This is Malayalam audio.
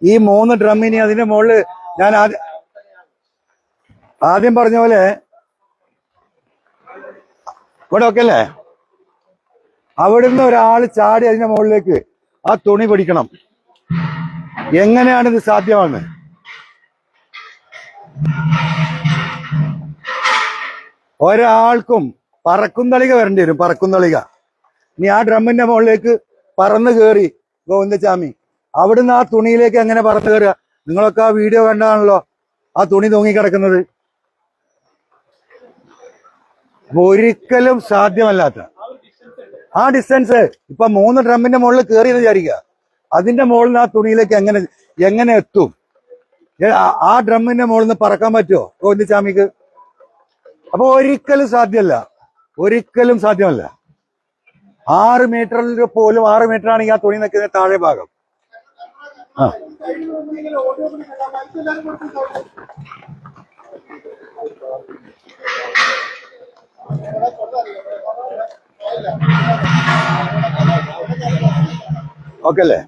ഈ 3 ഡ്രമ്മിനി അതിന്റെ മുകളിൽ ഞാൻ ആദ്യം പറഞ്ഞ പോലെ ഇവിടെ ഒക്കെ അല്ലേ, അവിടുന്ന് ഒരാൾ ചാടി അതിന്റെ മുകളിലേക്ക് ആ തുണി പിടിക്കണം. എങ്ങനെയാണ് ഇത് സാധ്യമാണ്? ഒരാൾക്കും പറക്കുന്തളിക വരേണ്ടി വരും, പറക്കുന്തളിക. ഇനി ആ ഡ്രമ്മിന്റെ മുകളിലേക്ക് പറന്ന് കയറി ഗോവിന്ദചാമി അവിടുന്ന് ആ തുണിയിലേക്ക് എങ്ങനെ പറന്ന് കയറുക? നിങ്ങളൊക്കെ ആ വീഡിയോ കണ്ടാണല്ലോ ആ തുണി തൂങ്ങിക്കിടക്കുന്നത്. ഒരിക്കലും സാധ്യമല്ലാത്ത ആ ഡിസ്റ്റൻസ്. ഇപ്പൊ 3 ഡ്രമ്മിന്റെ മുകളിൽ കയറിയെന്ന് വിചാരിക്കുക, അതിന്റെ മുകളിൽ നിന്ന് ആ തുണിയിലേക്ക് എങ്ങനെ എത്തും? ആ ഡ്രമ്മിന്റെ മുകളിൽ നിന്ന് പറക്കാൻ പറ്റുമോ ഗോവിന്ദചാമിക്ക്? അപ്പൊ ഒരിക്കലും സാധ്യമല്ല, ഒരിക്കലും സാധ്യമല്ല. 6 മീറ്ററിൽ പോലും 6 മീറ്റർ ആണെങ്കിൽ ആ തുണി നിൽക്കുന്ന താഴെ ഭാഗം. ഓക്കെ അല്ലേ?